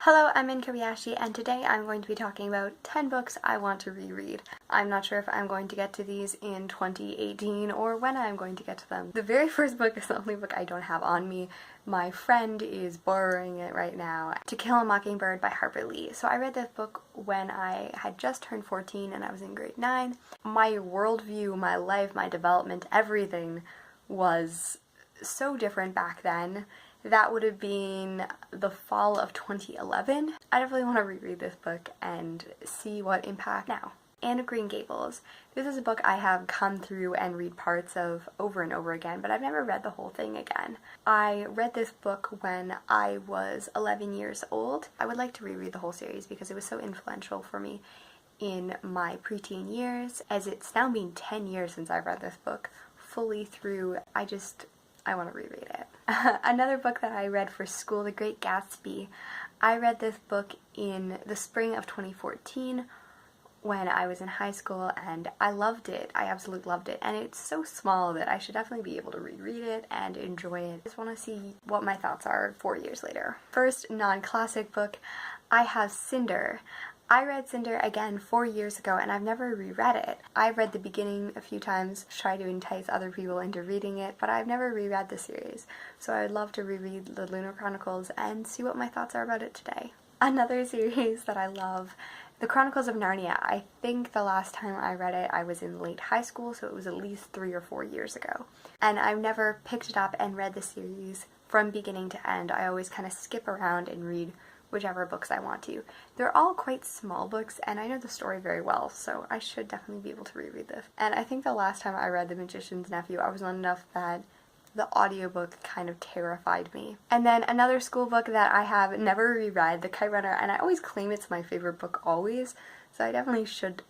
Hello, I'm Min Kobayashi, and today I'm going to be talking about 10 books I want to reread. I'm not sure if I'm going to get to these in 2018 or when I'm going to get to them. The very first book is the only book I don't have on me. My friend is borrowing it right now. To Kill a Mockingbird by Harper Lee. So I read this book when I had just turned 14 and I was in grade 9. My worldview, my life, my development, everything was so different back then. That would have been the fall of 2011. I definitely want to reread this book and see what impact now. Anne of Green Gables. This is a book I have come through and read parts of over and over again, but I've never read the whole thing again. I read this book when I was 11 years old. I would like to reread the whole series because it was so influential for me in my preteen years. As it's now been 10 years since I've read this book fully through, I want to reread it. Another book that I read for school, The Great Gatsby. I read this book in the spring of 2014 when I was in high school, and I loved it. I absolutely loved it. And it's so small that I should definitely be able to reread it and enjoy it. I just want to see what my thoughts are 4 years later. First non-classic book, I have Cinder. I read Cinder again 4 years ago and I've never reread it. I've read the beginning a few times to try to entice other people into reading it, but I've never reread the series. So I'd love to reread the Lunar Chronicles and see what my thoughts are about it today. Another series that I love, The Chronicles of Narnia. I think the last time I read it I was in late high school, so it was at least 3 or 4 years ago. And I've never picked it up and read the series from beginning to end. I always kind of skip around and read whichever books I want to. They're all quite small books and I know the story very well, so I should definitely be able to reread this. And I think the last time I read The Magician's Nephew, I was old enough that the audiobook kind of terrified me. And then another school book that I have never reread, The Kite Runner, and I always claim it's my favorite book always, so I definitely should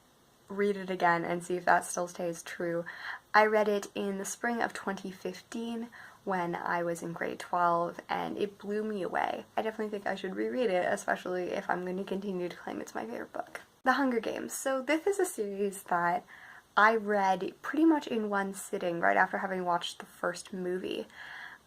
read it again and see if that still stays true. I read it in the spring of 2015 when I was in grade 12 and it blew me away. I definitely think I should reread it, especially if I'm going to continue to claim it's my favorite book. The Hunger Games. So this is a series that I read pretty much in one sitting right after having watched the first movie.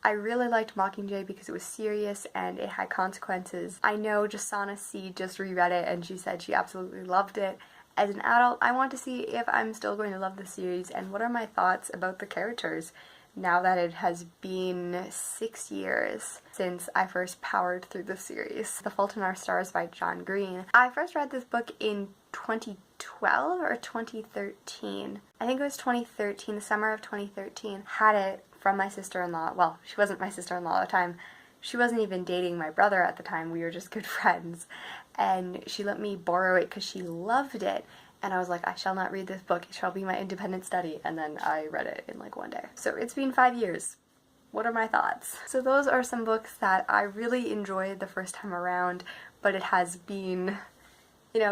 I really liked Mockingjay because it was serious and it had consequences. I know Jasana C just reread it and she said she absolutely loved it. As an adult, I want to see if I'm still going to love the series and what are my thoughts about the characters now that it has been 6 years since I first powered through the series. The Fault in Our Stars by John Green. I first read this book in 2012 or 2013. I think it was 2013, the summer of 2013. Had it from my sister-in-law. Well, she wasn't my sister-in-law at the time. She wasn't even dating my brother at the time. We were just good friends. And she let me borrow it because she loved it. And I was like, I shall not read this book. It shall be my independent study. And then I read it in like one day. So it's been 5 years. What are my thoughts? So those are some books that I really enjoyed the first time around, but it has been,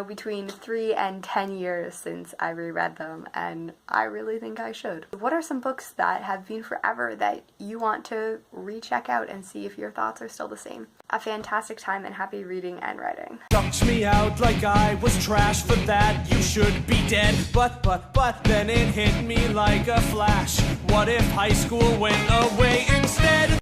between 3 and 10 years since I reread them, and I really think I should. What are some books that have been forever that you want to recheck out and see if your thoughts are still the same? A fantastic time and happy reading and writing. Dumped me out like I was trash, for that you should be dead. But then it hit me like a flash. What if high school went away instead?